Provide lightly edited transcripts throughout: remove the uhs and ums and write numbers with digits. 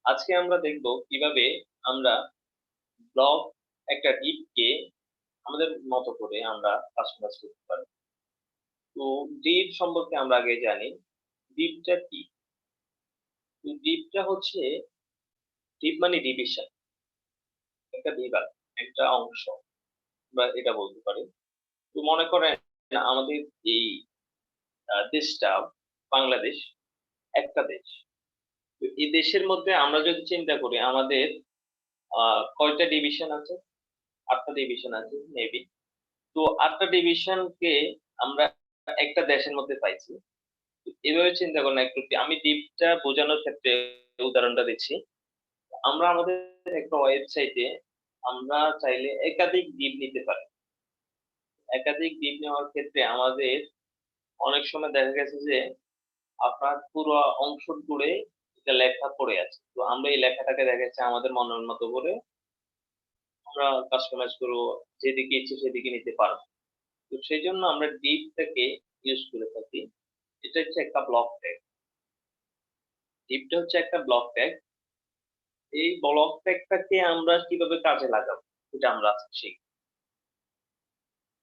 আজকে আমরা দেখব কিভাবে আমরা ব্লক একটা ডিপকে আমাদের মতো করে আমরা কাস্টমাইজ করতে পারি। তো ডিপ সম্পর্কে আমরা আগে জানি। ডিপটা কি? তো ডিপটা হচ্ছে, ডিপ মানে ডিভিশন, একটা বিভাগ, একটা অংশ বা এটা বলতে পারি। তো মনে করেন আমাদের এই দেশটা বাংলাদেশ একটা দেশ। তো এই দেশের মধ্যে আমরা যদি চিন্তা করি আমাদের কয়টা ডিভিশন আছে? ৮টা ডিভিশন আছে মেবি। তো ৮টা ডিভিশনকে আমরা একটা দেশের মধ্যে পাইছি। এভাবে চিন্তা করেন একটু, আমি দ্বীপটা বোঝানোর ক্ষেত্রে উদাহরণটা দিচ্ছি। আমরা আমাদের একটা ওয়েবসাইটে আমরা চাইলে একাধিক দ্বীপ নিতে পারি। একাধিক দ্বীপ নেওয়ার ক্ষেত্রে আমাদের অনেক সময় দেখা গেছে যে আপনার পুরো অংশ জুড়ে একটা লেখা পড়ে আছে। তো আমরা এই লেখাটাকে দেখা যাচ্ছে আমাদের মনের মতো করে আমরা কাস্টমাইজ করবো, যেদিকে ইচ্ছে সেদিকে নিতে পারবো। তো সেই জন্য আমরা ডিপটাকে ইউজ করে থাকি। এটা হচ্ছে একটা ব্লক ট্যাগ। ডিপটা হচ্ছে একটা ব্লক ট্যাগ। এই ব্লক ট্যাগটাকে আমরা কিভাবে কাজে লাগাবো এটা আমরা আজকে শিখব।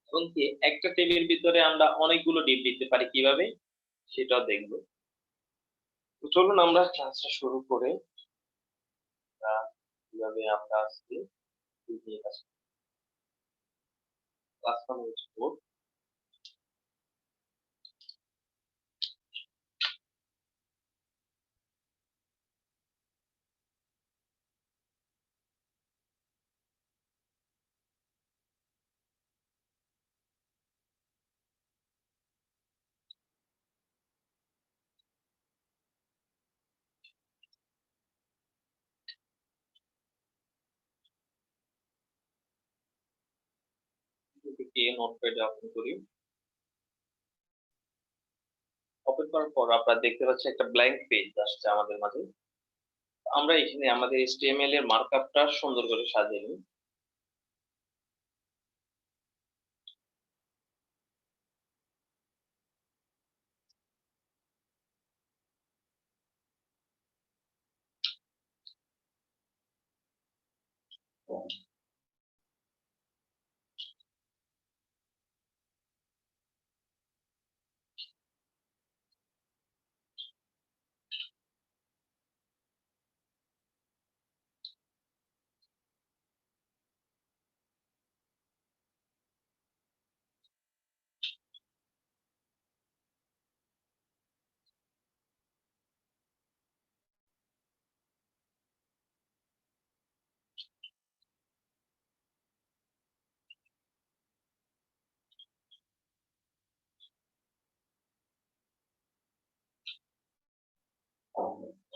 এবং কি একটা টেবিলের ভিতরে আমরা অনেকগুলো ডিপ দিতে পারি কিভাবে সেটাও দেখবো। তো চলুন আমরা ক্লাসটা শুরু করে কিভাবে আমরা আজকে ক্লাসটা হচ্ছে নোটপ্যাডে ওপেন করি। ওপেন করার পর আপনারা দেখতে পাচ্ছেন একটা ব্ল্যাঙ্ক পেজ আসছে আমাদের মাঝে। আমরা এখানে আমাদের HTML এর মার্কআপটা সুন্দর করে সাজিয়ে নিই।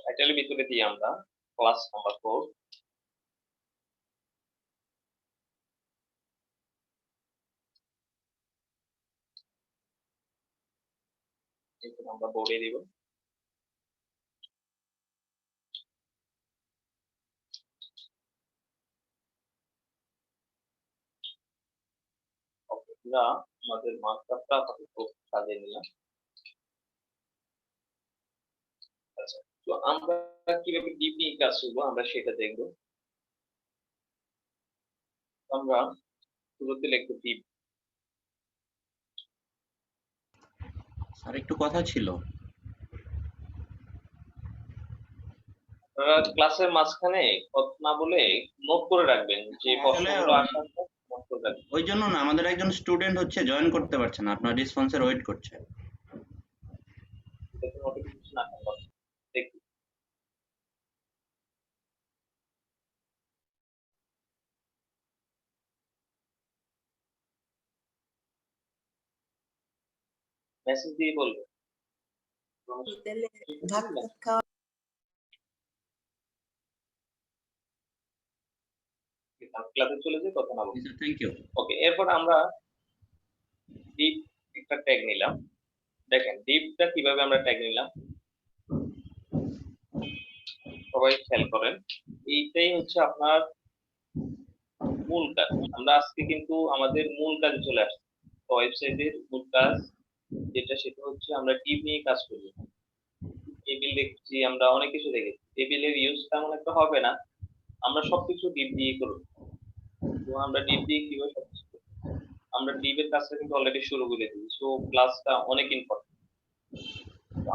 টাইটেলের ভিতরে দিই আমরা ক্লাস নাম্বার 4। আমরা বোর্ডে দিব। আমরা আমাদের মার্কআপটা আপাতত সাজিয়ে নিলাম। আচ্ছা, তো আমরা কিভাবে ডিপ নিয়ে কাজ করবো আমরা সেটা দেখবো। আমরা শুরুতে লিখবো ডিপ। স্যার একটু কথা ছিল। আপনারা ক্লাসের মাঝখানে কথা না বলে নোট করে রাখবেন, যে প্রশ্নগুলো আসে নোট করে রাখবেন। ওই জন্য না, আমাদের একজন স্টুডেন্ট হচ্ছে জয়েন করতে পারছে না, আপনার রেসপন্সের ওয়েট করছে। নোটিফিকেশন আসার কথা দেখি। মেসেজ দিয়ে বলবে ক্লাসে চলে যাই, কথা না বলবো। Thank you. ওকে, এরপর আমরা ডিপ একটা ট্যাগ নিলাম। দেখেন ডিপটা কিভাবে আমরা ট্যাগ নিলাম, সবাই খেয়াল করেন। এইটাই হচ্ছে আপনার মূল কাজ। আমরা আজকে কিন্তু আমাদের মূল কাজে চলে আসছি। ওয়েবসাইটের মূল কাজ যেটা, সেটা হচ্ছে আমরা ডিপ নিয়ে কাজ করি। টেবিল দেখছি, আমরা অনেক কিছু দেখেছি। টেবিলের ইউজ তেমন একটা হবে না, আমরা সবকিছু ডিপ দিয়ে করব। তো আমরা ডিপ দিয়ে কিভাবে সবকিছু করব? আমরা ডিপের কাজটা কিন্তু অলরেডি শুরু করে দিয়েছি, সো ক্লাসটা অনেক ইম্পর্টেন্ট।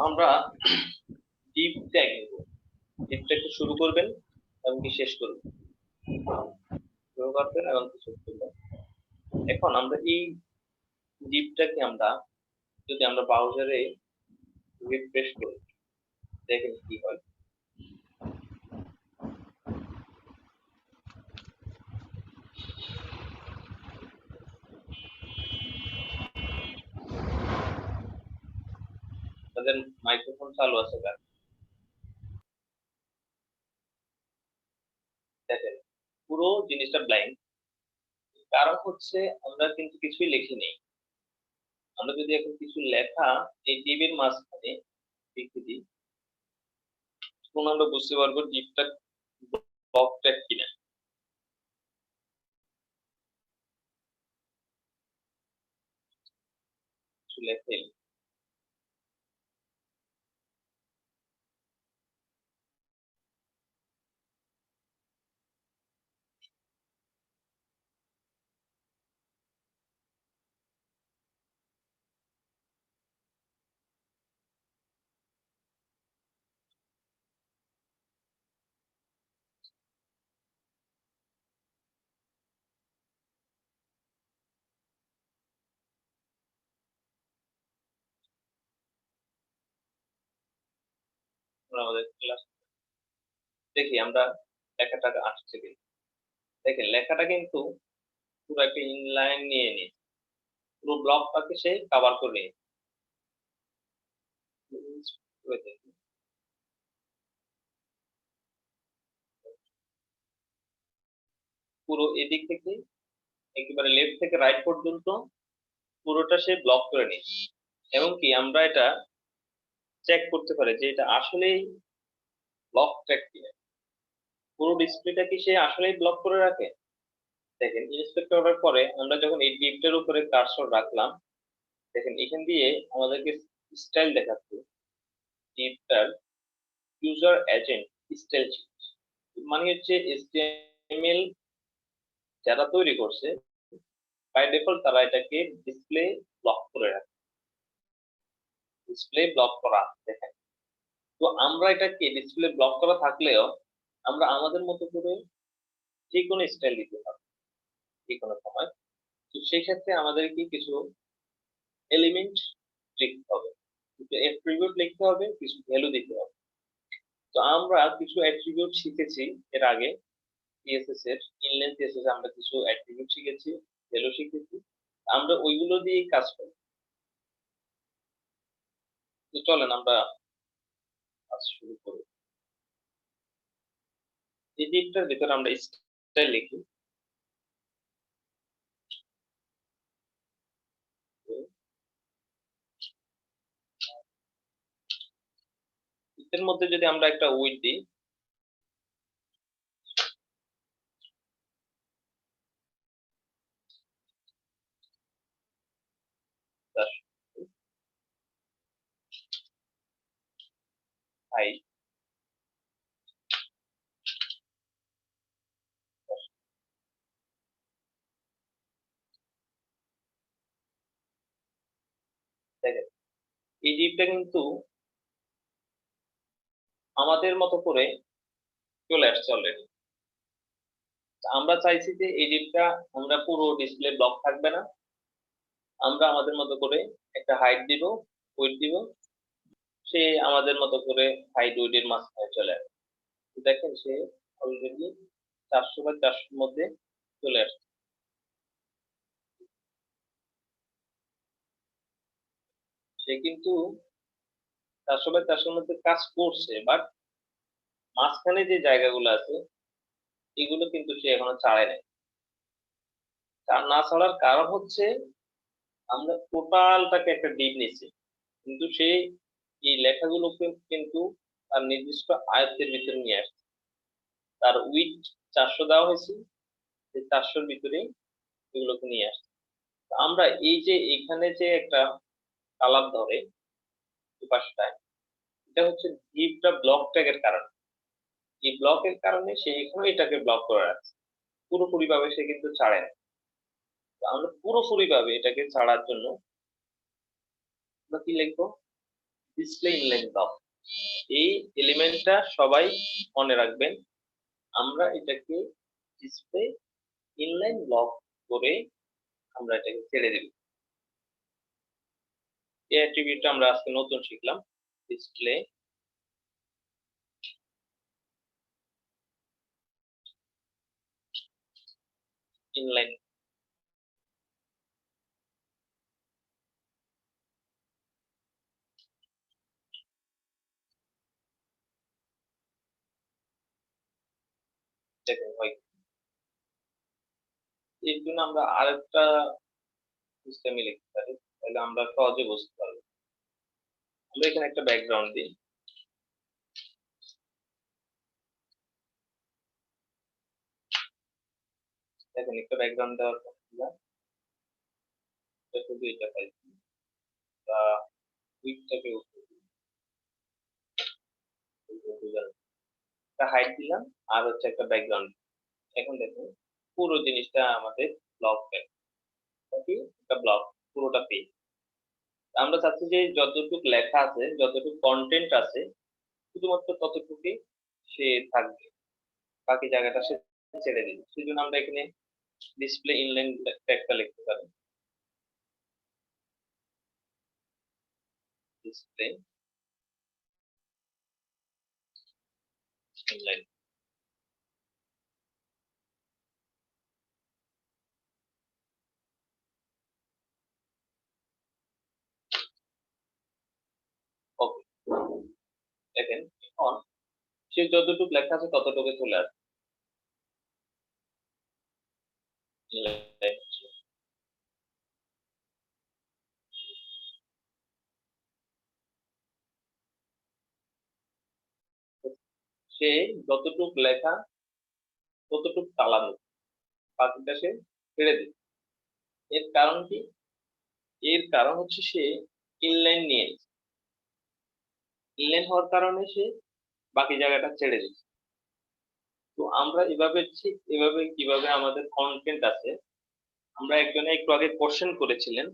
আমরা ডিপ ট্যাগ নিব, ডিপ ট্যাগটা শুরু করবেন এবং কি শেষ করবেন, শুরু করবেন এবং কি শেষ করবেন। এখন আমরা এই ডিপটাকে যদি আমরা ব্রাউজারে রিফ্রেশ করি, দেখেন কি হয়। তাদের মাইক্রোফোন চালু আছে কেন? দেখেন পুরো জিনিসটা ব্ল্যাঙ্ক, কারণ হচ্ছে আমরা কিন্তু কিছুই লিখিনি। আমরা যদি এখন কিছু লেখা এই ডিবের মাঝখানে লিখে দিই, তখন আমরা বুঝতে পারবো ডিপটা ব্লক ট্যাগ কিনা। কিছু লেখে আমাদের ক্লাস। দেখি আমরা লেখাটা আসছে কিনা। দেখেন লেখাটা কিন্তু পুরো একটা ইনলাইন নিয়ে নিয়েছে, পুরো ব্লকটাকে সে কভার করে নিয়েছে। পুরো এদিক থেকে একেবারে লেফট থেকে রাইট পর্যন্ত পুরোটা সে ব্লক করে নিয়েছে। এবং কি আমরা এটা চেক করতে পারি যে এটা আসলেই ব্লক ট্র্যাক কিনা, পুরো ডিসপ্লেটা কি সে আসলেই ব্লক করে রাখে। দেখেন ইন্সপেক্ট করার পরে আমরা যখন এই ডিপটার উপরে কার্সর রাখলাম, দেখেন এখান দিয়ে আমাদেরকে স্টাইল দেখাচ্ছে, ডিপটার ইউজার এজেন্ট স্টাইল চেঞ্জ, মানে হচ্ছে HTML যারা তৈরি করছে বাই ডিফল্ট তারা এটাকে ডিসপ্লে ব্লক করে রাখে, ডিসপ্লে ব্লক করা। দেখেন তো আমরা এটাকে ডিসপ্লে ব্লক করা থাকলেও আমরা আমাদের মতো করে যে কোনো স্টাইল দিতে পারবো যে কোনো সময়। তো সেই ক্ষেত্রে আমাদেরকে কিছু এলিমেন্ট লিখতে হবে, কিছু অ্যাট্রিবিউট লিখতে হবে, কিছু ভ্যালু দিতে হবে। তো আমরা কিছু অ্যাট্রিবিউট শিখেছি এর আগে, সিএসএস এর ইনলাইন সিএসএস আমরা কিছু অ্যাট্রিবিউট শিখেছি, ভ্যালু শিখেছি, আমরা ওইগুলো দিয়ে কাজ করি। তো চলেন আমরা কাজ শুরু করি। এই দিকটার ভিতরে আমরা স্টাইল লিখি, এর মধ্যে যদি আমরা একটা উইড দিই, হাই দেখেন এই ডিপটা কিন্তু আমাদের মতো করে চলে আসছে অলরেডি। আমরা চাইছি যে এই ডিপটা আমরা পুরো ডিসপ্লে ব্লক থাকবে না, আমরা আমাদের মতো করে একটা হাইট দিব, উইড দিব, সে আমাদের মতো করে হাইট উইড এর মাঝখানে চলে আসবে। দেখেন সে অলরেডি 400 বাই 400 মধ্যে চলে আসছে। সে কিন্তু 400 বাই 400 মধ্যে কাজ করছে, বাট মাঝখানে যে জায়গাগুলো আছে এগুলো কিন্তু সে এখনো ছাড়ে নাই। না ছাড়ার কারণ হচ্ছে আমরা টোটালটাকে একটা ডিপ নিচ্ছি, কিন্তু সে এই লেখাগুলোকে কিন্তু তার নির্দিষ্ট আয়ত্তের ভিতরে নিয়ে আসছে। তার উইড 400 দেওয়া হয়েছে, সেই 400-র ভিতরেই এগুলোকে নিয়ে আসছে। আমরা এই যে এখানে যে একটা কালার ধরে পাশটায়, এটা হচ্ছে ডিপটা ব্লক ট্যাগের কারণ। এই ব্লকের কারণে সে এখনো এটাকে ব্লক করে রাখছে, পুরোপুরি ভাবে সে কিন্তু ছাড়ে না। তো আমরা পুরোপুরি ভাবে এটাকে ছাড়ার জন্য আমরা কি লিখবো, ডিসপ্লে ইনলাইন ব্লক। এই এলিমেন্টটা সবাই মনে রাখবেন, আমরা এটাকে ডিসপ্লে ইনলাইন ব্লক করে আমরা এটাকে ছেড়ে দেব। এই অ্যাট্রিবিউটটা আমরা আজকে নতুন শিখলাম, ডিসপ্লে ইনলাইন। দেখেন ভাই, এর জন্য আমরা আরেকটা সিস্টেমে লিখতে পারি, তাহলে আমরা সহজে বুঝতে পারবো। আমরা এখানে একটা ব্যাকগ্রাউন্ড দিই, দেখেন একটা ব্যাকগ্রাউন্ড দেওয়ার পর শুধু এটা পাইছি বা উইথটাকে একটা হাইট দিলাম আর হচ্ছে একটা ব্যাকগ্রাউন্ড। এখন দেখুন পুরো জিনিসটা আমাদের ব্লক একটা ব্লক পুরোটা পেজ। আমরা চাচ্ছি যে যতটুকু লেখা আছে, যতটুকু কন্টেন্ট আছে, শুধুমাত্র ততটুকুই সে থাকবে, বাকি জায়গাটা সে ছেড়ে দিবে। সেই জন্য আমরা এখানে ডিসপ্লে ইনলাইন ট্যাগটা লিখতে পারি, ডিসপ্লে ইনলাইন। ওকে, দেখেন এখন সে যতটুকু লেখা আছে ততটুকু চলে আসবে। সে যতটুক লেখা ততটুক চালানো, বাকিটা সে ছেড়ে দিবে। এর কারণ কি? এর কারণ হচ্ছে সে ইনলাইন নিয়ে ইনলাইন হওয়ার কারণে সে বাকি জায়গাটা ছেড়ে দিচ্ছে। তো আমরা এভাবে ঠিক এভাবে কিভাবে আমাদের কন্টেন্ট আছে, আমরা একজনে একটু আগে কোশ্চেন করেছিলেন,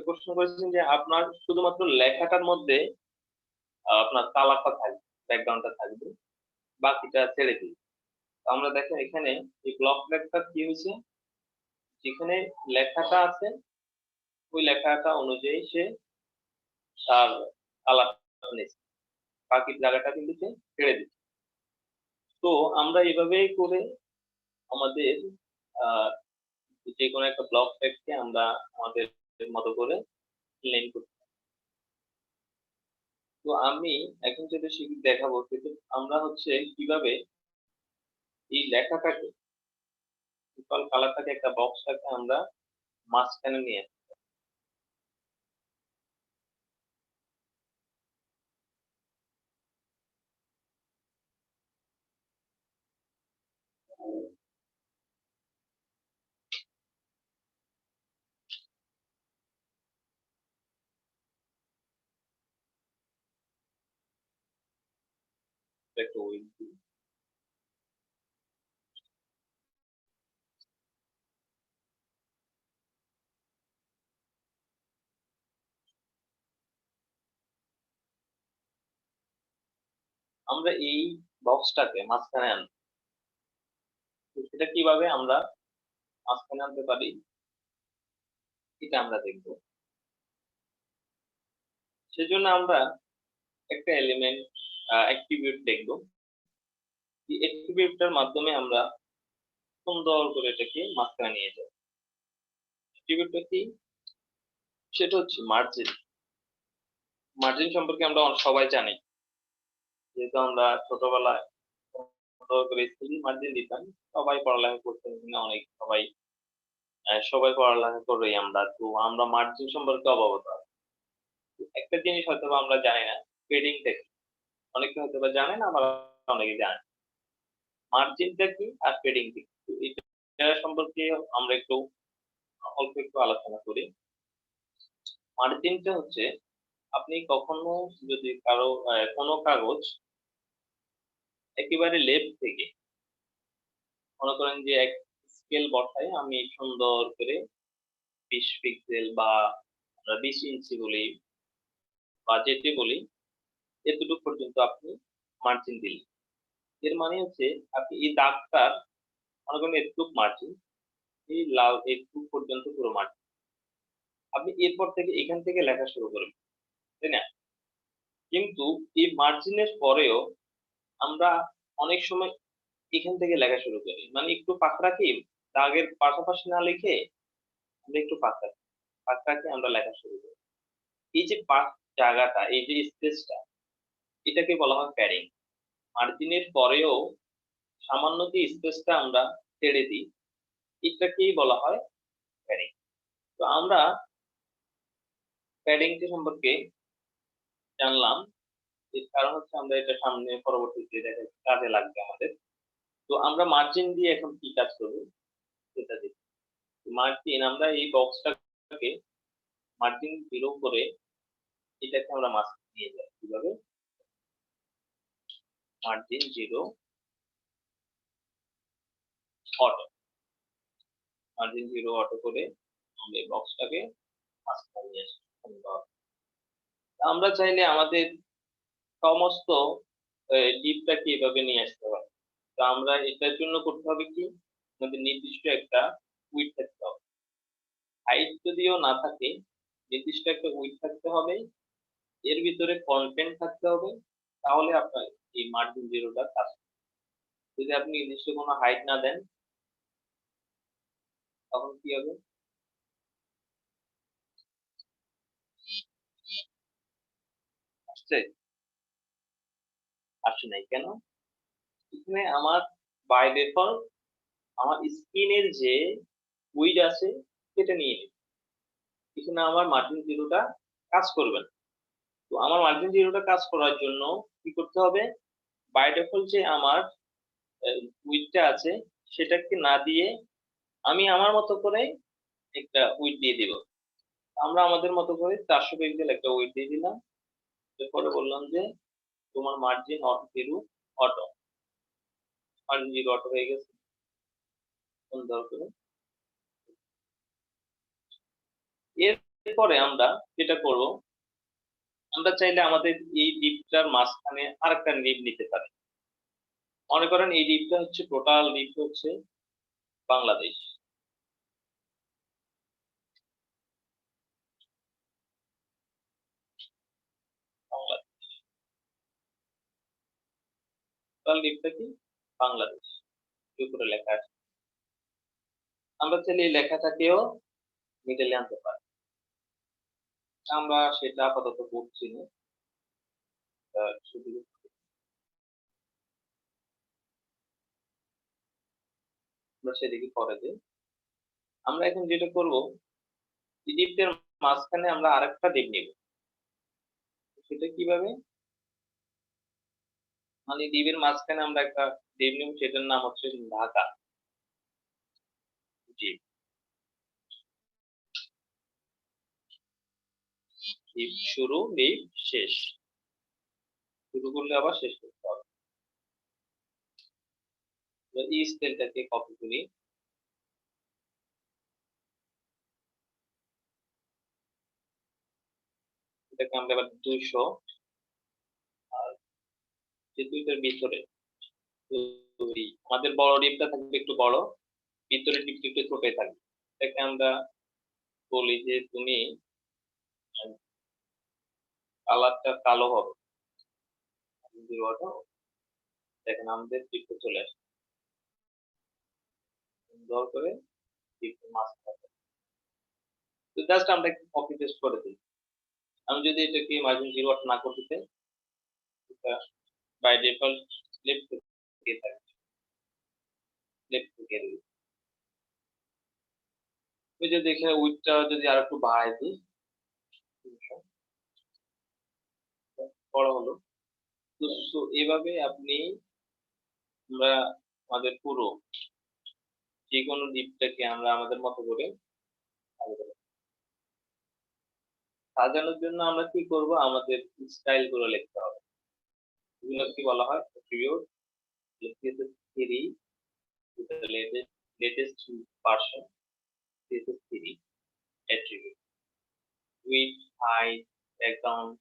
প্রশ্ন করেছেন যে আপনার শুধুমাত্র লেখাটার মধ্যে আপনার কালারটা থাকবে, ব্যাকগ্রাউন্ডটা থাকবে, বাকিটা ছেড়ে দিই। আমরা দেখেন এখানে এই ব্লক ট্যাগটা কি হয়েছে, যেখানে লেখাটা আছে ওই লেখাটা অনুযায়ী সে তার কালারটা নিচ্ছে, বাকি জায়গাটা কিন্তু সে ছেড়ে দিচ্ছে। তো আমরা এভাবেই করে আমাদের আহ যে কোনো একটা ব্লক ট্যাগকে আমরা আমাদের মতো করে লাইন করতে। তো আমি এখন যেটা দেখাবো সেটা আমরা হচ্ছে কিভাবে এই লেখাটাকে, টোটাল কালারটাকে, একটা বক্সটাকে আমরা মাঝখানে নিয়ে একটা উইল দিই। আমরা এই বক্সটাকে মাঝখানে আনবো। তো সেটা কিভাবে আমরা মাঝখানে আনতে পারি এটা আমরা দেখবো। সেজন্য আমরা একটা এলিমেন্ট অ্যাট্রিবিউট দেখবো। এই অ্যাট্রিবিউটটার মাধ্যমে আমরা সুন্দর করে এটাকে মাঝখানে নিয়ে যাবো। অ্যাট্রিবিউটটা কি? সেটা হচ্ছে মার্জিন। মার্জিন সম্পর্কে আমরা সবাই জানি, যেহেতু আমরা ছোটবেলায় স্কুল মার্জিন দিতাম, সবাই পড়ালেখা করতেন কিনা, অনেক সবাই সবাই পড়ালেখা করি আমরা, তো আমরা মার্জিন সম্পর্কে অবগত আছি। একটা জিনিস হয়তো বা আমরা জানি না, পেডিংটা কি। অনেকে হয়তো বা জানেন, আবার অনেকে জানেন মার্জিনটা কি আর পেডিং কি। তো এটা সম্পর্কে আমরা একটু অল্প একটু আলোচনা করি। মার্জিনটা হচ্ছে আপনি কখনো যদি কারো কোনো কাগজ একেবারে লেফট থেকে মনে করেন যে এক স্কেল বসায় আমি সুন্দর করে 20 পিক্সেল বা আমরা 20 ইঞ্চি বলি বা যেটি বলি এতটুকু পর্যন্ত আপনি মার্জিন দিলেন। এর মানে হচ্ছে আপনি এই দাগটার মনে করেন এতটুকু মার্জিন, এই লাল এতটুকু পর্যন্ত পুরো মার্জিন। আপনি এরপর থেকে এখান থেকে লেখা শুরু করবেন, তাই না? কিন্তু এই মার্জিনের পরেও আমরা অনেক সময় এখান থেকে লেখা শুরু করি। মানে একটু ফাঁক রাখি, দাগের পাশাপাশি না লিখে আমরা একটু ফাঁক রাখি। ফাঁক রাখে আমরা লেখা শুরু করি। এই যে ফাঁক জায়গাটা, এই যে স্পেসটা, এটাকে বলা হয় প্যাডিং। মার্জিনের পরেও সামান্য যে স্পেসটা আমরা ছেড়ে দিই, এটাকেই বলা হয় প্যাডিং। তো আমরা প্যাডিং সম্পর্কে জানলাম। এর কারণ হচ্ছে আমরা এটা সামনে পরবর্তীতে দেখা কাজে লাগবে আমাদের। তো আমরা মার্জিন দিয়ে এখন কি কাজ করব সেটা দেখি। মার্জিন আমরা এই বক্সটাকে মার্জিন 0 করে এটাকে আমরা মাঝখানে নিয়ে যাই। কিভাবে? Margin 0 auto. মার্জিন 0 অটো করে আমরা এই বক্সটাকে মাঝখানে নিয়ে আসি। আমরা চাইলে আমাদের সমস্ত ডিপটাকে এভাবে নিয়ে আসতে পারি। তো আমরা এটার জন্য করতে হবে কি, আমাদের নির্দিষ্ট একটা উইডথ থাকতে হবে। হাইট যদিও না থাকে, নির্দিষ্ট একটা উইডথ থাকতে হবে, এর ভিতরে কন্টেন্ট থাকতে হবে, তাহলে আপনার এই মার্জিন 0টা কাজ করবে। যদি আপনি নির্দিষ্ট কোনো হাইট না দেন তখন কি হবে? আসছে? আসে নাই কেন? এখানে আমার বাই ডিফল্ট আমার স্ক্রিনের যে উইড আছে সেটা নিয়ে নিই। এখানে আমার মার্জিন 0টা কাজ করবে না। তো আমার মার্জিন 0টা কাজ করার জন্য কি করতে হবে? বাই ডিফল্ট যে আমার উইডটা আছে সেটাকে না দিয়ে আমি আমার মতো করে একটা উইড দিয়ে দিব। আমরা আমাদের মতো করে 400 পিক্সেল একটা উইড দিয়ে দিলাম। এরপরে বললাম যে তোমার margin zero auto. Margin 0 auto হয়ে গেছে। সুন্দর করে। এরপরে আমরা যেটা করব, আমরা চাইলে আমাদের এই ডিপটার মাঝখানে আরেকটা ডিপ নিতে পারি। মনে করেন এই ডিপটা হচ্ছে টোটাল ডিপ হচ্ছে বাংলাদেশ। বাংলাদেশ টোটাল ডিপটা কি? বাংলাদেশ। এর উপরে লেখা আছে। আমরা চাইলে এই লেখাটাকেও মিডলে আনতে পারি। আমরা সেটা আপাতত করছি না। শুধু আমরা সেদিকে পরে দিই। আমরা এখন যেটা করব, এই ডিপটার মাঝখানে আমরা আরেকটা ডিপ নিব। সেটা কিভাবে? মানে ডিপের মাঝখানে আমরা একটা ডিপ নিব, সেটার নাম হচ্ছে ঢাকা ডিপ। ডিপ শুরু, ডিপ শেষ। শুরু করলে আবার শেষ করতে হবে। এই স্টাইলটাকে কপি করি। এটাকে আমরা এবার 200, আর যে দুইটার ভিতরে আমাদের বড় ডিপটা থাকবে একটু বড়, ভিতরে ডিপটা একটু ছোটই থাকবে। এটাকে আমরা বলি যে তুমি কালারটা কালো হবে। দেখেন আমাদের ডিপটা চলে আসে সুন্দর করে ডিপটা মাঝখানে। তো জাস্ট আমরা একটু কপি পেস্ট করে দিই। আমি যদি এটাকে মার্জিন 0 না করতে চাই, এটা বাই ডিফল্ট লেফট থেকে থাকে, লেফট থেকে দিই। ওই যে দেখে উইডটা যদি আর একটু বাড়াই দিই, বড় হলো। তো এভাবে আপনি আমরা আমাদের পুরো যে কোনো দ্বীপটাকে আমরা আমাদের মতো করে সাজাতে পারি। সাজানোর জন্য আমরা কি করব, আমাদের স্টাইল গুলো লিখতে হবে। এগুলো কি বলা হয়, attribute, three, latest version, three attribute, with, height, background,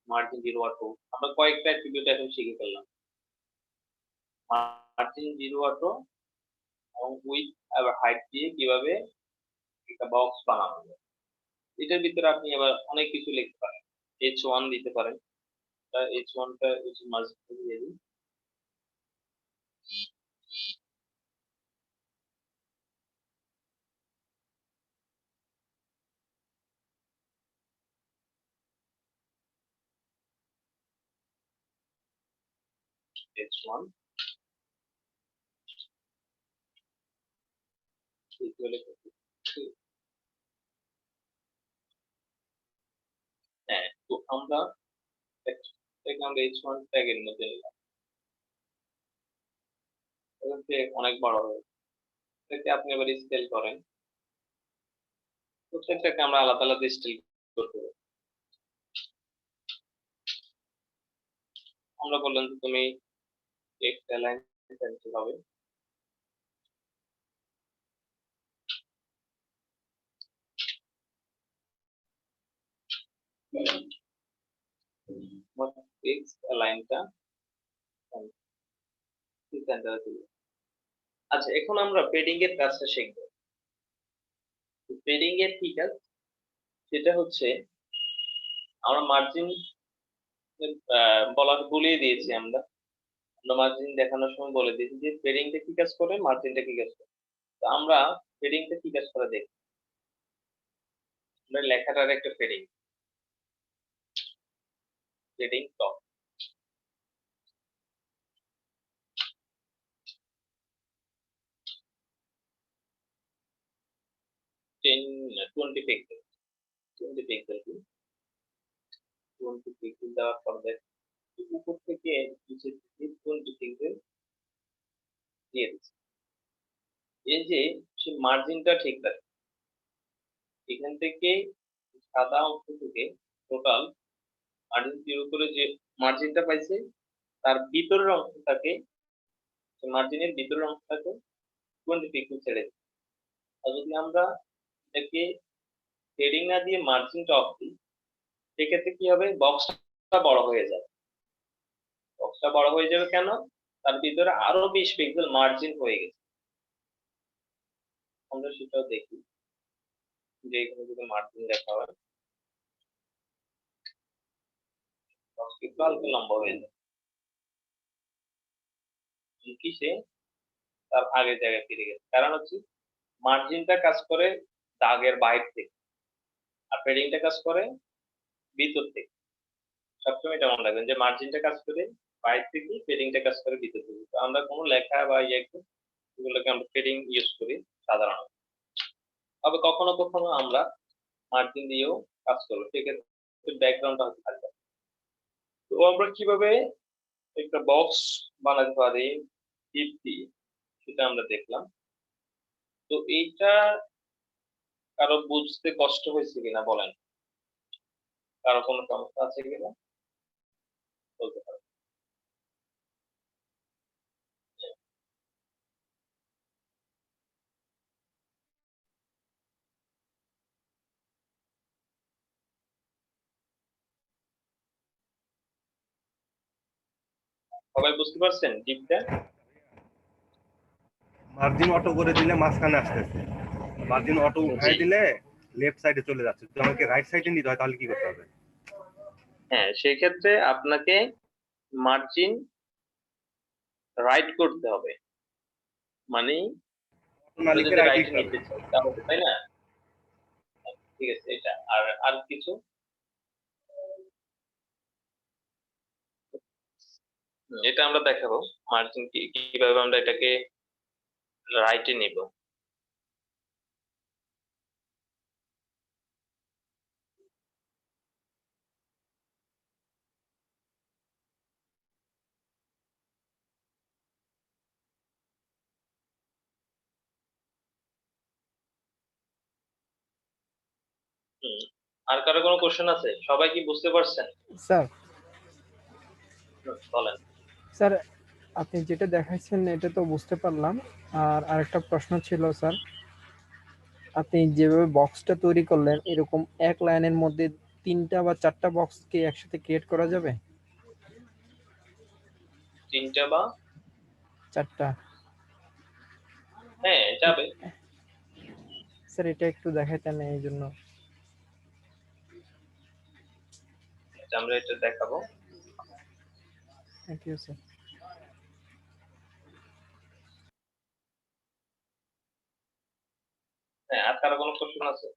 margin 0 auto. আমরা কয়েকটা অ্যাট্রিবিউট এখন শিখে ফেললাম। মার্জিন 0 অটো এবং উইথ আবার হাইট দিয়ে কিভাবে একটা বক্স বানানো যায়। এটার ভিতরে আপনি আবার অনেক কিছু লিখতে পারেন, h1 দিতে পারেন। h1 টা মার্জ করে দিয়ে দিন। h1 ইকুয়াল টু, হ্যাঁ, তো আমরা h1 ট্যাগের মধ্যে নিলাম, এখান থেকে অনেক বড় হবে। এটাকে আপনি এবার স্কেল করেন, প্রত্যেকটাকে আমরা আলাদা আলাদা স্কেল করতে হবে। আমরা বললাম যে তুমি টেক্সট অ্যালাইন পেন্সিল হবে, টেক্সট অ্যালাইনটা সেন্টারে দিবে। আচ্ছা, এখন আমরা পেডিং এর কাজটা শিখব। পেডিং এর কি কাজ, সেটা হচ্ছে আমরা মার্জিন বলিয়ে দিয়েছি। আমরা মার্জিন দেখানোর সময় বলে দিয়েছি যে পেডিংটা কি কাজ করে, মার্জিনটা কি কাজ করে। তো আমরা পেডিংটা কি কাজ করে দেখি। আমরা লেখাটার একটা পেডিং টপ, 20 পিক্সেল, 20 পিক্সেল কি 20 পিক্সেল দেওয়ার পর দেখ উপর থেকে নিচে থেকে 20 পিক্সেল দিয়ে দিচ্ছি। এই যে সে মার্জিনটা ঠিক রাখে, এখান থেকে সাদা অংশ থেকে টোটাল মার্জিন 0 করে যে মার্জিনটা পাইছে, তার ভিতরের অংশটাকে, মার্জিনের ভিতরের অংশটাকে 20 পিক্সেল ছেড়ে দিই। আর যদি আমরা এটাকে শেডিং না দিয়ে মার্জিনটা অফ দিই, সেক্ষেত্রে কি হবে, বক্সটা বড় হয়ে যাবে। বক্সটা বড় হয়ে যাবে কেন, তার ভিতরে আরো 20 পিক্সেল মার্জিন হয়ে গেছে। আমরা সেটাও দেখি যে এখানে যদি মার্জিন দেখা হয়, বক্স একটু হালকা লম্বা হয়ে যায়, কি সে তার আগের জায়গায় ফিরে গেছে। কারণ হচ্ছে মার্জিনটা কাজ করে দাগের বাইরে থেকে, আর পেডিংটা কাজ করে ভিতর থেকে। সবসময় এটা মনে রাখবেন যে মার্জিনটা কাজ করে বাইরে থেকে, পেডিংটা কাজ করে ভিতর থেকে। তো আমরা কোনো লেখা বা এগুলোকে আমরা পেডিং ইউজ করি সাধারণত। তবে কখনো কখনো আমরা মার্জিন দিয়েও কাজ করবো, সেক্ষেত্রে ব্যাকগ্রাউন্ডটা হতে থাকবে। তো আমরা কিভাবে একটা বক্স বানাতে পারি টিপ দিয়ে, সেটা আমরা দেখলাম। তো এইটা কারো বুঝতে কষ্ট হয়েছে কিনা বলেন, কারো কোনো সমস্যা আছে কিনা বলতে পারেন। সবাই বুঝতে পারছেন টিপটা? মার্জিন অটো করে দিলে মাঝখানে আসতেছে, মার্জিন অটো উঠাই জি, দিলে লেফট সাইডে চলে যাচ্ছে। যদি আমাকে রাইট সাইডে নিতে হয় তাহলে কি করতে হবে? হ্যাঁ, সেক্ষেত্রে আপনাকে মার্জিন রাইট করতে হবে, মানে আমরা মালিকের যদি আইডি রাইটে নিতে চাই তাহলে, তাই না? ঠিক আছে, এটা আর আর কিছু এটা আমরা দেখাবো, মার্জিন কিভাবে আমরা এটাকে রাইটে নিব। আর কারো কোনো কোশ্চেন আছে? সবাই কি বুঝতে পারছেন? স্যার বলেন। স্যার আপনি যেটা দেখাইছেন এটা তো বুঝতে পারলাম। আর আরেকটা প্রশ্ন ছিল স্যার, আপনি যেভাবে বক্সটা তৈরি করলেন এরকম এক লাইনের মধ্যে 3টা বা 4টা বক্স কি একসাথে ক্রিয়েট করা যাবে? 3টা বা 4টা? হ্যাঁ, যাবে। স্যার এটা একটু দেখাইতেন এই জন্য। আচ্ছা, আমরা এটা দেখাবো। Thank you sir. হ্যাঁ, আর কারো কোনো কোশ্চেন আছে?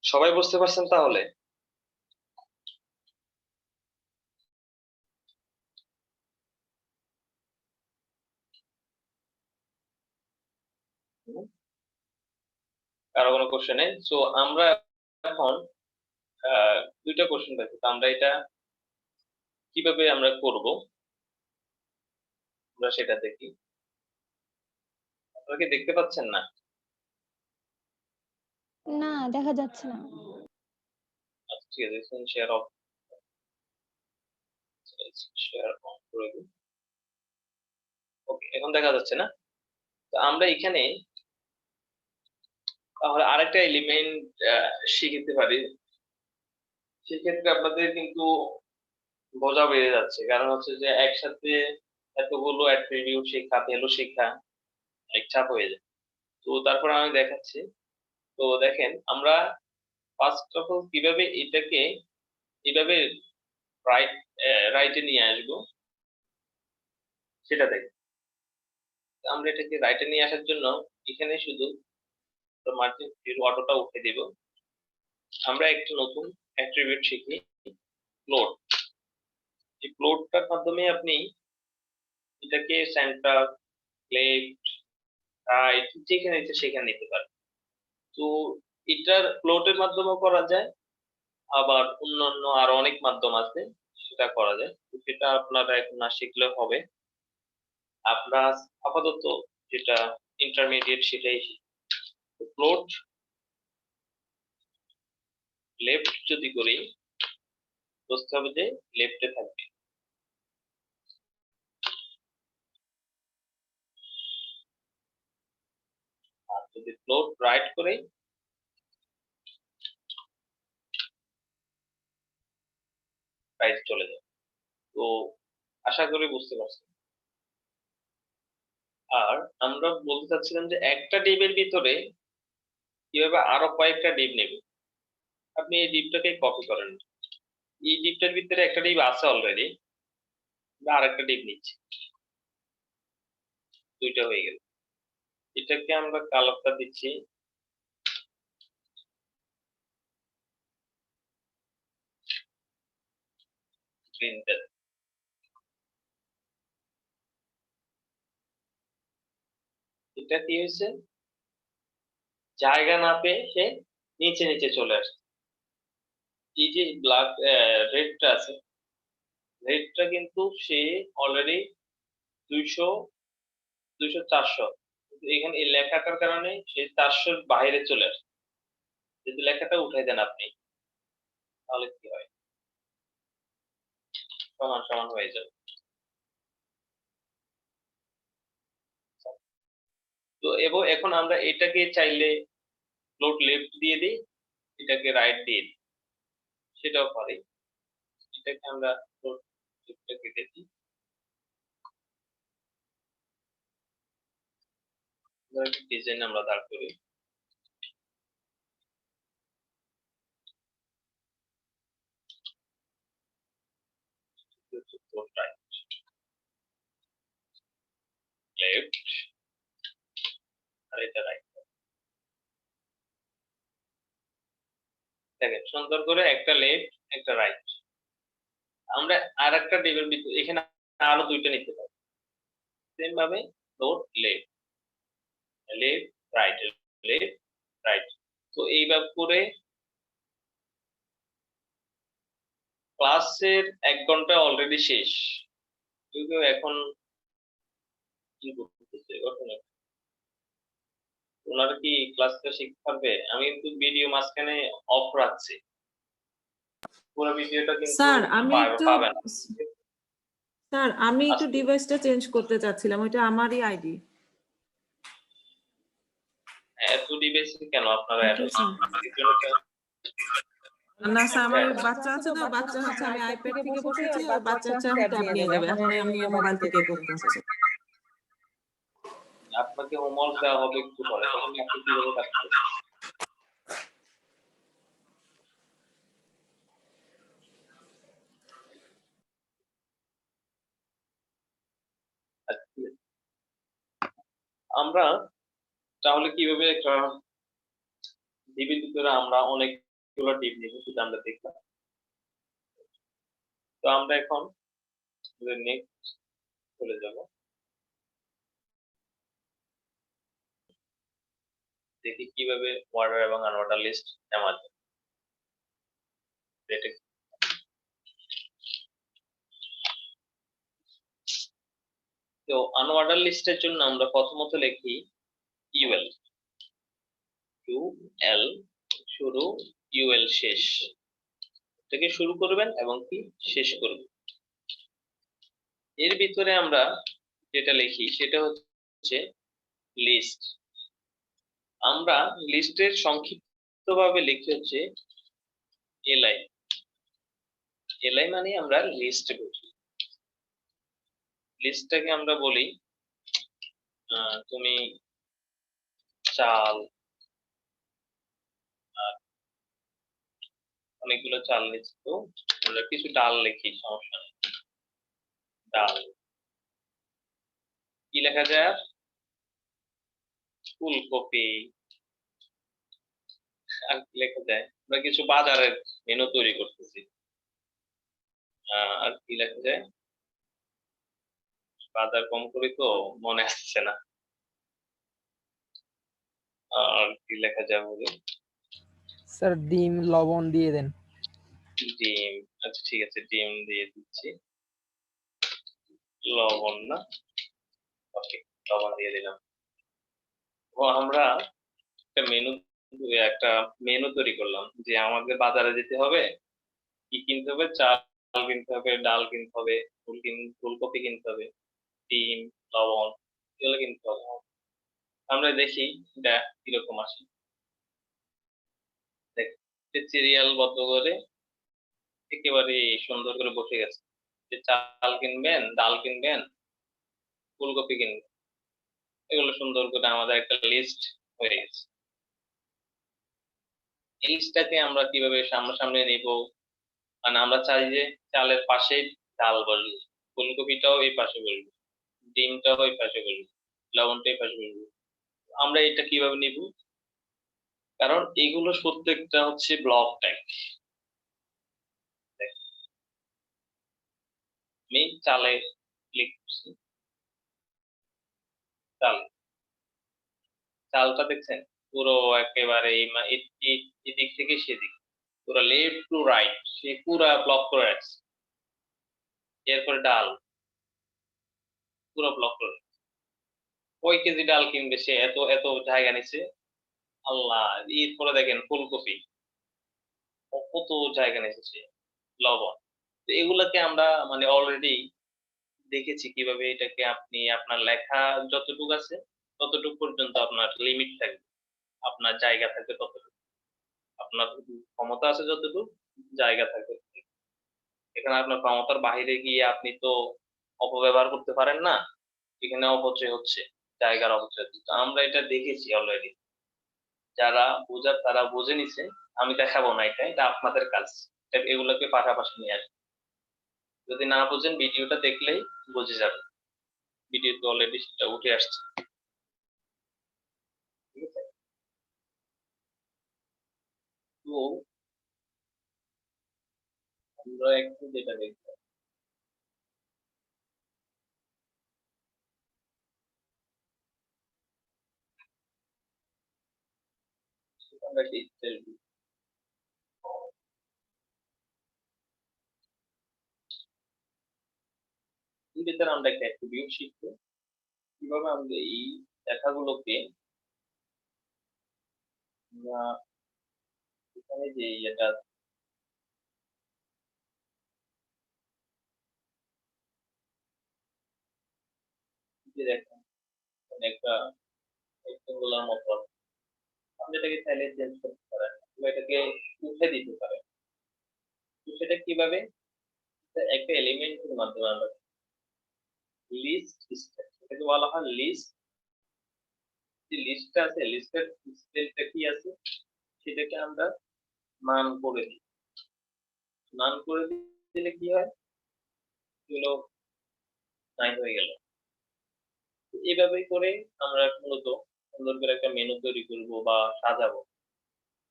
সবাই বুঝতে পারছেন তাহলে? কারো কোনো কোশ্চেন নেই? সো আমরা এখন দুইটা কোশ্চেন পাইছি, তো আমরা এটা কিভাবে আমরা করব আমরা সেটা দেখি। আপনারা কি দেখতে পাচ্ছেন না? না, দেখা যাচ্ছে না। আচ্ছা, ঠিক আছে, screen share of share on করে দিই। ওকে, এখন দেখা যাচ্ছে না? তো আমরা এখানে তাহলে আরেকটা এলিমেন্ট শিখতে পারি। সেক্ষেত্রে আপনাদের কিন্তু বোঝা বেড়ে যাচ্ছে, কারণ হচ্ছে যে একসাথে এতগুলো অ্যাট্রিবিউট শেখা, ভ্যালু শেখা এক চাপ হয়ে যায়। তো তারপর আমি দেখাচ্ছি। তো দেখেন, আমরা ফার্স্ট অফ অল কিভাবে এটাকে এভাবে রাইটে নিয়ে আসবো সেটা দেখি। আমরা এটাকে রাইটে নিয়ে আসার জন্য এখানে শুধু মার্জিন অটোটা উঠে দিব। আমরা একটা নতুন অ্যাট্রিবিউট শিখি, ফ্লোট। এই ফ্লোটটার মাধ্যমে আপনি এটাকে সেন্টার, লেফট, রাইট যেখানে ইচ্ছে সেখানে নিতে পারেন। তো এটার ফ্লোটের মাধ্যমেও করা যায়, আবার অন্যান্য আরো অনেক মাধ্যম আছে সেটা করা যায়। তো সেটা আপনারা এখন না শিখলেও হবে। আপনার আপাতত যেটা ইন্টারমিডিয়েট সেটাই ফ্লোট লেফট যদি করি, বুঝতে হবে যে লেফটে থাকবে। আর যদি ফ্লোট রাইট করে, রাইট চলে যাবে। তো আশা করি বুঝতে পারছেন। আর আমরা বলতে চাচ্ছিলাম যে একটা ডিবের ভিতরে কিভাবে আরো কয়েকটা ডিব নেব। আপনি এই ডিবটাকে কপি করেন, এই ডিবটার ভিতরে একটা ডিব আছে অলরেডি, আর একটা ডিব নিচ্ছি, দুইটা হয়ে গেল। এটাকে আমরা কালারটা দিচ্ছি গ্রিনটা। এটা কি হয়েছে, জায়গা না পেয়ে সে নিচে নিচে চলে আসছে। এই যে ব্ল্যাক রেডটা আছে, রেডটা কিন্তু সে অলরেডি 200 200 400, এখানে এই লেখাটার কারণে সে 400 বাইরে চলে আসে। যদি লেখাটা উঠাই দেন আপনি, তাহলে কি হয়, সমান সমান হয়ে যাবে। তো এবং এখন আমরা এটাকে চাইলে ফ্লোট লেফট দিয়ে দিই, এটাকে রাইট দিয়ে দিই, সেটাও পারি। এটাকে আমরা ফ্লোট লেফটটা কেটে দিই, ডিজাইন আমরা দাঁড় করি। রাইট লেফট, আর এটা রাইট। দেখেন সুন্দর করে একটা লেফট একটা রাইট। আমরা আর একটা টেবিল ভিতরে এখানে আরো দুইটা নিতে পারি, সেম ভাবে float left left right left right. তো এইভাবে করে ক্লাসের 1 ঘন্টা অলরেডি শেষ। কেউ কেউ এখন কি করতেছে ঘটনা, ওনারা কি ক্লাসটা শিখতে পারবে? আমি কিন্তু ভিডিও মাঝখানে অফ রাখছি, পুরো ভিডিওটা কিন্তু স্যার আমি একটু পাবেন। স্যার আমি একটু আচ্ছা। ডিভাইসটা চেঞ্জ করতে চাচ্ছিলাম, ওইটা আমারই আইডি। এত ডিভাইস কেন আপনারা এত না স্যার আমার বাচ্চা আছে তো, বাচ্চা হচ্ছে আমি আইপ্যাড থেকে বসেছি আর বাচ্চা হচ্ছে ট্যাব নিয়ে যাবে, এখন আমি মোবাইল থেকে করতে হচ্ছে। আপনাকে হোমওয়ার্ক দেওয়া হবে একটু পরে, তখন আপনি কিভাবে কাজ করবেন? আচ্ছা, আমরা তাহলে কিভাবে একটা ডিবির ভিতরে আমরা অনেকগুলো ডিপ নিব, সেটা আমরা দেখলাম। তো আমরা এখন নেক্সট চলে যাব, দেখি কিভাবে অর্ডার এবং আনঅর্ডার লিস্ট নেওয়া যায়। তো আনঅর্ডার লিস্টের জন্য আমরা প্রথমত লিখি ইউএল, ইউএল শুরু, ইউএল শেষ, থেকে শুরু করবেন এবং কি শেষ করবেন। এর ভিতরে আমরা যেটা লিখি সেটা হচ্ছে লিস্ট। আমরা লিস্টের সংক্ষিপ্তভাবে লিখি হচ্ছে এলআই। এলআই মানে আমরা লিস্ট বুঝি। লিস্টটাকে আমরা বলি তুমি চাল, অনেকগুলো চাল লিখছি, তো আমরা কিছু ডাল লিখি, সমস্যা নেই। ডাল কি লেখা যায়? আর ফুলকপি। আর কি লেখা যায়? আমরা কিছু বাজারের মেনু তৈরি করতেছি, আর কি লেখা যায়? বাজার কম করি তো মনে আসছে না, আর কি লেখা যায় বলি? স্যার ডিম লবণ দিয়ে দেন। ডিম, আচ্ছা ঠিক আছে, ডিম দিয়ে দিচ্ছি। লবণ না, ওকে, লবণ দিয়ে দিলাম। ও আমরা একটা মেনু তৈরি করলাম যে আমাদের বাজারে যেতে হবে, কি কিনতে হবে? চাল কিনতে হবে, ডাল কিনতে হবে, ফুলকপি কিনতে হবে, ডিম, লবণ, এগুলো কিনতে হবে। আমরা দেখি এটা কিরকম আসে। সিরিয়াল বদ্ধ করে একেবারে সুন্দর করে বসে গেছে যে চাল কিনবেন, ডাল কিনবেন, ফুলকপি কিনবেন, এগুলো সুন্দর করে আমাদের একটা লিস্ট হয়ে গেছে। এই লিস্টটাকে আমরা কিভাবে সামনাসামনি নিব? মানে আমরা চাই যে চালের পাশে ডাল বসবে, ফুলকপিটাও এই পাশে বসবে, ডিমটাও এই পাশে বসবে, লবণটা এই পাশে বসবে। আমরা এটা কিভাবে নিব? কারণ এগুলো প্রত্যেকটা হচ্ছে ব্লক টাইপ। আমি চালে ক্লিক করছি, চাল, চালটা দেখছেন পুরো একেবারে এদিক থেকে সেদিক, পুরো লেফট টু রাইট সে পুরো ব্লক করে রাখছে। এরপরে ডাল পুরো ব্লক করে, কয় কেজি ডাল কিনবে সে, এত এত জায়গা নিছে আল্লাহ। এরপরে দেখেন ফুলকপি কত জায়গা নিছে সে, লবণ। তো এগুলাকে আমরা মানে অলরেডি দেখেছি কিভাবে এটাকে আপনি আপনার লেখা যতটুকু আছে ততটুকু পর্যন্ত আপনার লিমিট থাকবে, আপনার জায়গা থাকবে ততটুকু, আপনার ক্ষমতা আছে যতটুকু, জায়গা থাকবে। এখানে আপনার ক্ষমতার বাইরে গিয়ে আপনি তো অপব্যবহার করতে পারেন না, এখানে অপচয় হচ্ছে, জায়গার অপচয় হচ্ছে। তো আমরা এটা দেখেছি অলরেডি, যারা বোঝার তারা বুঝে নিছে, আমি দেখাবো না, এটা এটা আপনাদের কাজ, এগুলোকে পাশাপাশি নিয়ে আসবে। যদি না বুঝেন ভিডিওটা দেখলেই বুঝে যাবে, ভিডিওতে অলরেডি সেটা উঠে আসছে, ঠিক আছে? তো আমরা একটু যেটা দেখবো, সেটা আমরা ডিজিটাল ভিতরে আমরা একটা অ্যাট্রিবিউট শিখবো কিভাবে আমরা এই লেখাগুলোকে আমরা এখানে যে এটা দেখেন একটা রেক্টেঙ্গুলার মতো আপনি এটাকে চাইলে চেঞ্জ করতে পারেন বা এটাকে উঠে দিতে পারেন। তো সেটা কিভাবে? একটা এলিমেন্টের মাধ্যমে আমরা লিস্ট স্টাইল, এটাকে বলা হয় লিস্ট। যে লিস্টটা আছে লিস্টের স্টাইলটা কি আছে সেটাকে আমরা নাম করে দিই। নাম করে দিলে কি হয়, এগুলো নাই হয়ে গেল। এইভাবেই করে আমরা মূলত সুন্দর করে একটা মেনু তৈরি করব বা সাজাবো।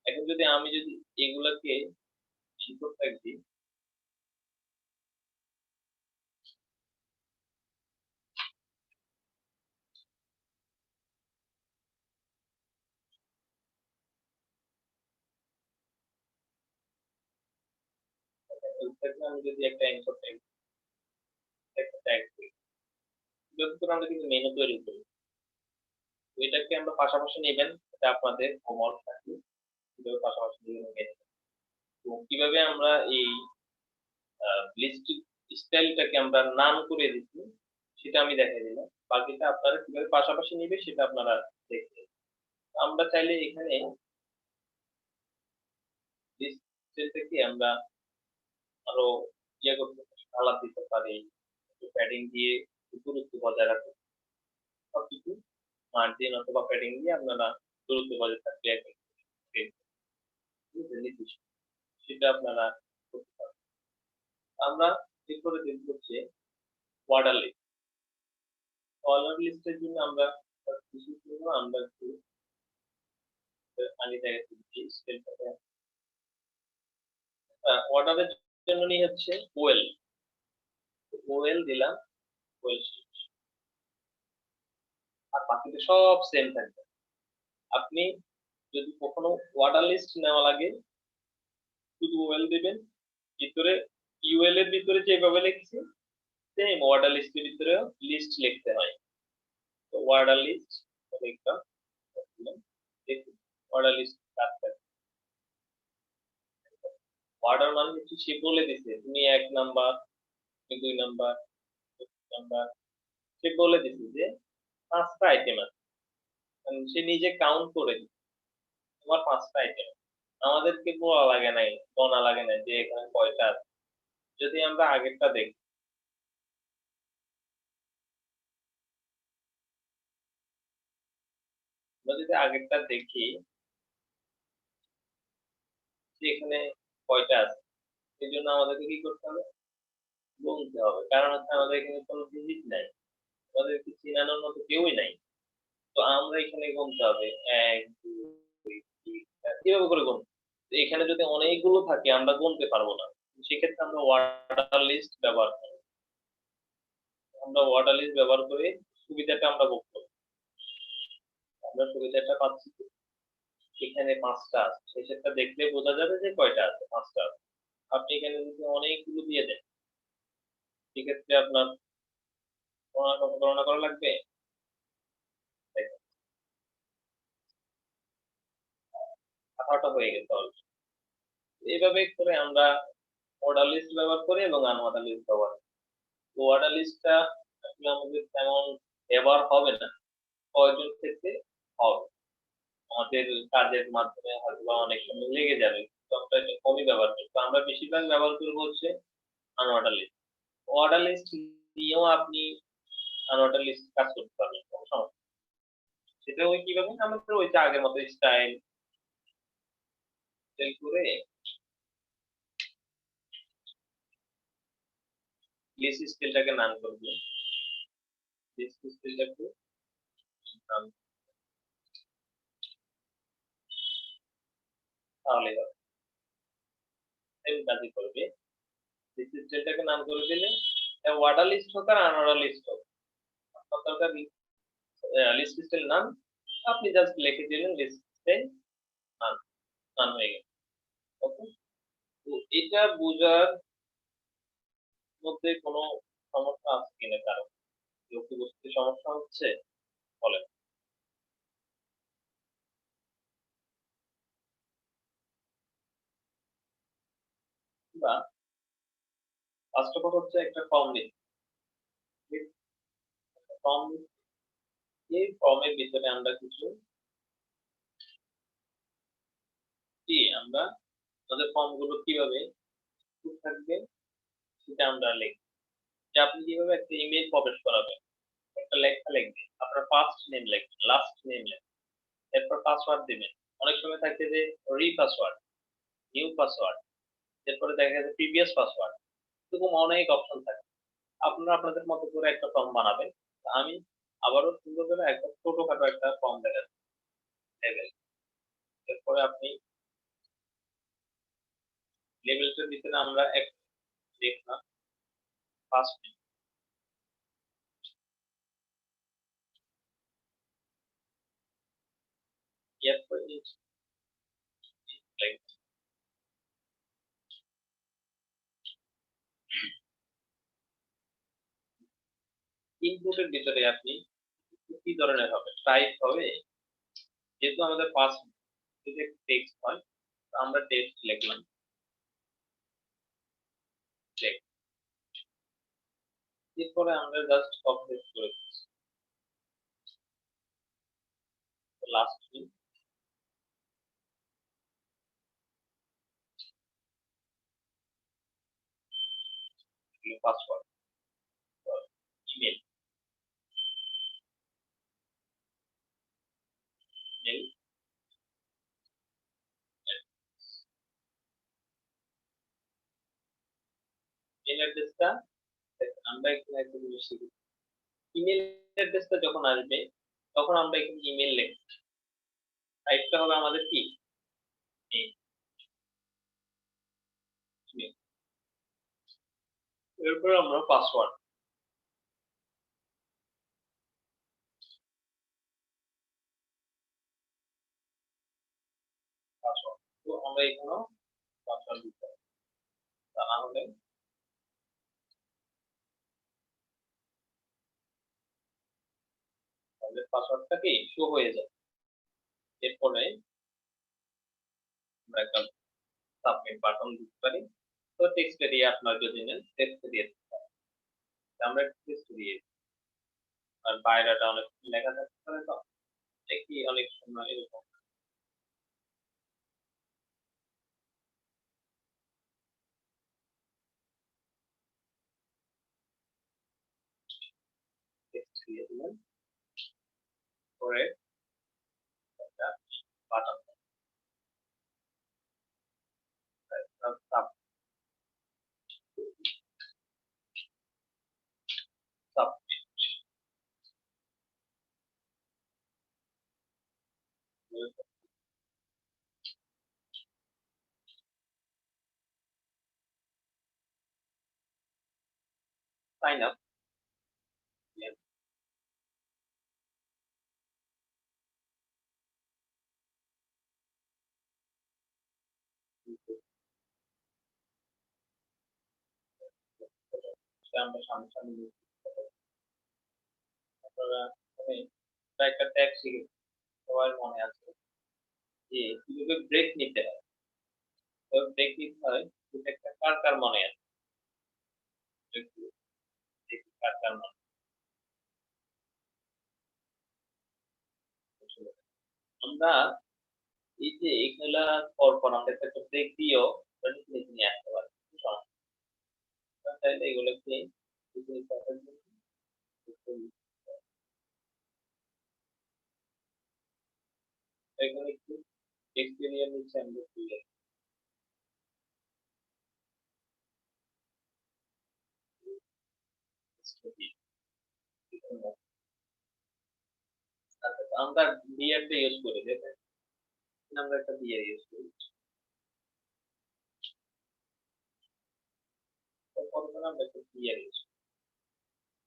এখন আমি যদি এগুলাকে শিক্ষক ট্যাগ দিই, আমি যদি একটা অ্যাঙ্কর ট্যাগ একটা ট্যাগ দিই, যত করে আমরা কিন্তু মেনু তৈরি করি, এটাকে আমরা পাশাপাশি নেবেন, এটা আপনাদের হোমওয়ার্ক থাকে, কিভাবে পাশাপাশি নেবেন। তো কিভাবে আমরা এই লিস্ট স্টাইলটাকে আমরা নাম করে দিচ্ছি সেটা আমি দেখাই দিলাম। বাকিটা আপনারা কিভাবে পাশাপাশি নেবে সেটা আপনারা দেখবেন। আমরা চাইলে এখানে লিস্ট স্টাইলটাকে আমরা আরো করতে কালার দিতে পারি, প্যাডিং দিয়ে দূরত্ব বজায় রাখতে সবকিছু মার্জিন অথবা প্যাডিং দিয়ে আপনারা দূরত্ব বজায় থাকলে সেটা আপনারা করতে পারেন। আমরা চেক করে দেখব হচ্ছে অর্ডার লিস্ট। অর্ডার লিস্টের জন্য আমরা আমরা একটু আগে জায়গা থেকে স্টাইলটাকে অর্ডারের জন্য নিয়ে হচ্ছে ওয়েল। ওয়েল দিলাম, ওয়েল আর বাকিটা সব সেম থাকবে। আপনি যদি কখনো অর্ডার লিস্ট নেওয়া লাগে শুধু ওয়েল দিবেন, ভিতরে ইউএল এর ভিতরে যেভাবে লিখছি সেম অর্ডার লিস্টের ভিতরে লিস্ট লিখতে হয়। তো অর্ডার লিস্ট লিখলাম, দেখুন অর্ডার লিস্ট কাটতে অর্ডার মানে হচ্ছে সে বলে দিছে তুমি 1 নাম্বার, তুমি 2 নাম্বার, 3 নাম্বার, সে বলে দিছে যে 5টা আইটেম আছে, সে নিজে কাউন্ট করে দিচ্ছে তোমার 5টা আইটেম। আমাদেরকে বলা লাগে নাই, গণা লাগে নাই যে এখানে কয়টা আছে। যদি আমরা আগেরটা দেখি, আমরা যদি আগেরটা দেখি যে এখানে কয়টা আছে, এই জন্য আমাদেরকে কি করতে হবে, গুনতে হবে। কারণ হচ্ছে আমাদের এখানে কোনো ডিজিট নাই, আমাদেরকে চিনানোর মতো কেউই নাই। তো আমরা এখানে গুনতে হবে 1 2 3 4 কিভাবে করে গুনবো? এখানে যদি অনেকগুলো থাকে আমরা গুনতে পারবো না, সেক্ষেত্রে আমরা অর্ডার লিস্ট ব্যবহার করব। আমরা অর্ডার লিস্ট ব্যবহার করে সুবিধাটা আমরা ভোগ করব। আমরা সুবিধাটা পাচ্ছি এখানে 5টা আছে, সেটা দেখলে বোঝা যাবে যে কয়টা আছে, 5টা আছে। আপনি এখানে যদি অনেকগুলো দিয়ে দেন সেক্ষেত্রে আপনার গণনা করা লাগবে। খাতাটা হয়ে গেছে অলরেডি। এইভাবে করে আমরা অর্ডার লিস্ট ব্যবহার করি এবং আনঅর্ডার লিস্ট ব্যবহার করি। তো অর্ডার লিস্টটা আসলে আমাদের তেমন ব্যবহার হবে না, কয়েকজন ক্ষেত্রে হবে। আমাদের কাজের মাধ্যমে হয়তো অনেক সময় লেগে যাবে, তো আমরা এটা কমই ব্যবহার করি। তো আমরা বেশিরভাগ ব্যবহার করবো হচ্ছে আনঅর্ডার লিস্ট। অর্ডার লিস্ট দিয়েও আপনি আনঅর্ডার লিস্ট কাজ করতে পারবেন, কোনো সমস্যা নেই। সেটা ওই কিভাবে আমাদের ওই যে আগের মতো স্টাইল করে লিস্ট স্টাইলটাকে নাম করবো, লিস্ট স্টাইলটাকে নাম তাহলে হবে সেম কাজই করবে। লিস্ট স্টাইলটাকে নাম করে দিলে অর্ডার লিস্ট হোক আর আনঅর্ডার লিস্ট হোক, আপনার দরকার লিস্ট স্টাইল নাম, আপনি জাস্ট লিখে দিলেন লিস্ট স্টাইল নাম, নাম হয়ে গেল। ওকে, তো এটা বোঝার মধ্যে কোনো সমস্যা আছে কিনা কারো? কেউ কি বুঝতে সমস্যা হচ্ছে? বলেন। বা ফার্স্ট অফ অল হচ্ছে একটা ফর্ম নিচ্ছি। ফর্ম এই ফর্মের ভিতরে আমরা কিছু আমরা আমাদের ফর্মগুলো কিভাবে থাকবে সেটা আমরা লিখব। যে আপনি কিভাবে একটা ইমেল প্রবেশ করাবেন, একটা লেখা লিখবেন, আপনার ফার্স্ট নেম লিখবেন, লাস্ট নেম লিখবেন, এরপর পাসওয়ার্ড দিবেন। অনেক সময় থাকে যে রিপাসওয়ার্ড, নিউ পাসওয়ার্ড, এরপরে দেখা যাচ্ছে প্রিভিয়াস পাসওয়ার্ড, এরকম অনেক অপশন থাকে। আপনারা আপনাদের মতো করে একটা ফর্ম বানাবেন। আমি আবারও সুন্দর করে একটা ছোটখাটো একটা ফর্ম দেবেন। এরপরে আপনি লেভেলটার ভিতরে আমরা এক দেখলাম ফার্স্ট নেম, এরপরে ইনপুটের ভিতরে আপনি কি ধরনের হবে, টাইপ হবে। যেহেতু আমাদের ফার্স্ট যদি টেক্সট হয়, তো আমরা টেক্সট লিখলাম, এরপরে আমরা জাস্ট কপি পেস্ট করে দিচ্ছি last name, password, email, mail, mail অ্যাড্রেসটা আমরা এখানে একটা জিনিস শিখি। ইমেল অ্যাড্রেসটা যখন আসবে তখন আমরা এখানে ইমেল লিখব, টাইপটা হবে আমাদের কি মেল। এরপর আমরা পাসওয়ার্ড, তো আমরা এখানেও পাসওয়ার্ড দিতে হবে, তা না হলে আমাদের পাসওয়ার্ডটা কি শো হয়ে যায়। এরপরে আমরা একটা সাবমিট বাটন দিতে পারি। তো টেক্সট এরিয়া আপনার যদি নেন টেক্সট এরিয়া দিতে পারেন। আমরা টেক্সট এরিয়া, আর বাইরেটা অনেক লেখা থাকতে পারে, তো কি অনেক সময় এরকম টেক্সট দিয়ে দিলেন, পরে একটা বাটন সাবমিট, সাইন আপ, আমরা সামনে সামনে আপনারা একটা ট্যাগ শিখে সবার মনে আছে যে কিভাবে ব্রেক নিতে হয়। তো ব্রেক নিতে হয় সেটা একটা কার কার মনে আছে, একটু দেখি কার কার মনে আছে। আমরা এই যে এগুলা পরপর আমরা একটা ব্রেক দিয়েও নিচে নিয়ে আসতে পারি, চাইলে এগুলোকে এখানে একটু এক্সপেরিয়েন্স নিচ্ছে আমরা তুলে আমরা বিয়ারটা ইউজ করি, দেখেন আমরা একটা বিয়ার ইউজ করি, তারপর আমরা একটা বিয়ার ইউজ করি,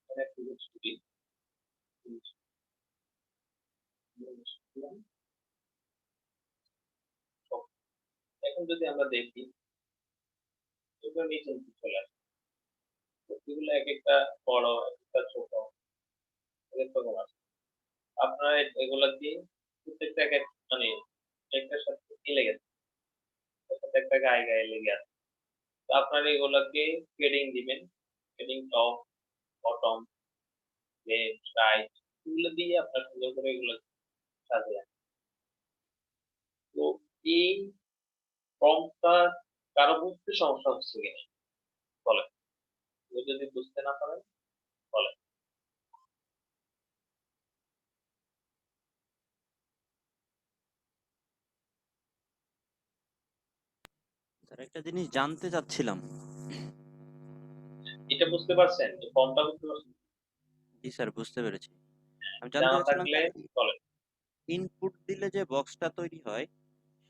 একটা ইউজ করি। এখন যদি আমরা দেখি এগুলো নিচে চলে আসে, এগুলো এক একটা বড়, এক একটা ছোট, এক এক রকম আছে। আপনারা এগুলাকে প্রত্যেকটা এক এক মানে একটার সাথে মিলে গেছে, একটা গায়ে গায়ে লেগে আছে। তো আপনারা এগুলাকে শেডিং দিবেন, shading top, bottom, left, right, এগুলো দিয়ে আপনার সুন্দর করে এগুলো সাজিয়ে। তো এই ফর্মটা কারো বুঝতে সমস্যা হচ্ছে কিনা বলেন, কেউ যদি বুঝতে না পারেন বলেন। স্যার একটা জিনিস জানতে চাচ্ছিলাম। এটা বুঝতে পারছেন, এই ফর্মটা বুঝতে পারছেন? জি স্যার, বুঝতে পেরেছি। আমি জানতে জানা চাচ্ছিলাম থাকলে বলেন। ইনপুট দিলে যে বক্সটা তৈরি হয়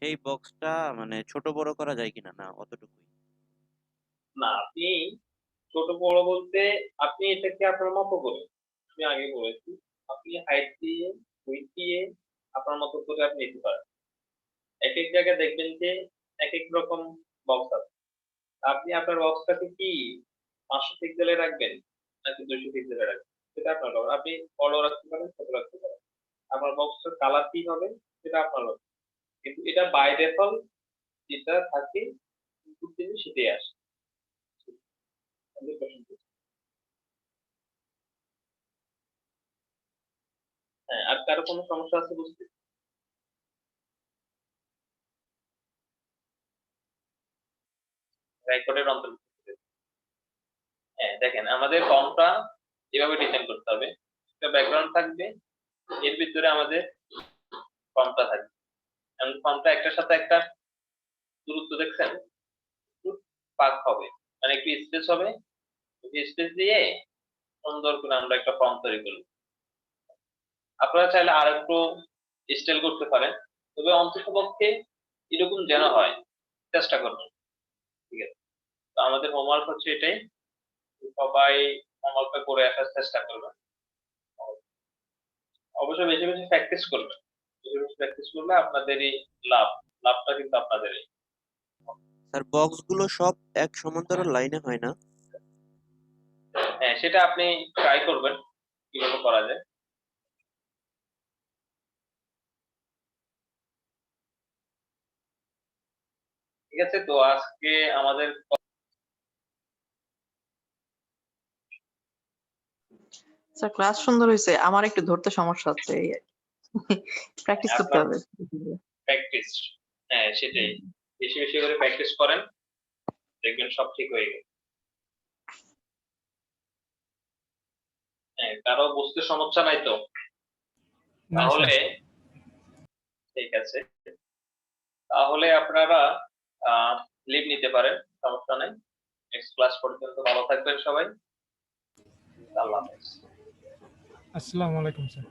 সেই বক্সটা মানে ছোট বড় করা যায় কিনা, না অতটুকুই? না, আপনি ছোট বড় বলতে আপনি এটাকে আপনার মতো করে, আমি আগে বলেছি, আপনি হাইট দিয়ে উইডথ দিয়ে আপনার মতো করে আপনি নিতে পারেন। এক এক জায়গায় দেখবেন যে এক এক রকম বক্স আছে। আপনি আপনার বক্সটাকে কি 500 পিক্সেলে রাখবেন নাকি 200 পিক্সেলে রাখবেন, সেটা আপনার ব্যাপার। আপনি বড় রাখতে পারেন, ছোট রাখতে পারেন। আপনার বক্সটার কালার কি হবে সেটা আপনার ব্যাপার। কিন্তু এটা বাই ডিফল্ট যেটা থাকে ইনপুট দিলে সেটাই আসে। 100%। হ্যাঁ, আর কারো কোনো সমস্যা আছে বুঝতে? রেকর্ডের অন্তর্ভুক্ত করে। হ্যাঁ, দেখেন আমাদের ফর্মটা এভাবে ডিজাইন করতে হবে। একটা ব্যাকগ্রাউন্ড থাকবে, এর ভিতরে আমাদের ফর্মটা থাকবে। এবং ফর্মটা একটার সাথে একটা দূরত্ব দেখছেন, একটু ফাঁক হবে, মানে একটু স্পেস হবে। স্পেস দিয়ে সুন্দর করে আমরা একটা ফর্ম তৈরি করব। আপনারা চাইলে আর একটু স্টাইল করতে পারেন, তবে অন্ততপক্ষে এরকম যেন হয় চেষ্টা করবেন। ঠিক আছে, তো আমাদের হোমওয়ার্ক হচ্ছে এটাই, সবাই হোমওয়ার্কটা করে আসার চেষ্টা করবেন। অবশ্যই বেশি বেশি প্র্যাকটিস করবেন, বেশি বেশি প্র্যাকটিস করলে আপনাদেরই লাভ, লাভটা কিন্তু আপনাদেরই। স্যার বক্সগুলো সব এক সমান্তরাল লাইনে হয় না? হ্যাঁ, সেটা আপনি ট্রাই করবেন কিভাবে করা যায়। ঠিক আছে, তো আজকে আমাদের স্যার ক্লাস সুন্দর হয়েছে, আমার একটু ধরতে সমস্যা হচ্ছে, প্র্যাকটিস করতে আপনার হবে। প্র্যাকটিস, হ্যাঁ সেটাই, বেশি বেশি করে প্র্যাকটিস করেন, দেখবেন সব ঠিক হয়ে গেছে। হ্যাঁ, কারো বুঝতে সমস্যা নাই তো? তাহলে ঠিক আছে, তাহলে আপনারা লিভ নিতে পারেন, সমস্যা নাই। নেক্সট ক্লাস পর্যন্ত ভালো থাকবেন সবাই। আল্লাহ হাফেজ। আসসালামু আলাইকুম স্যার।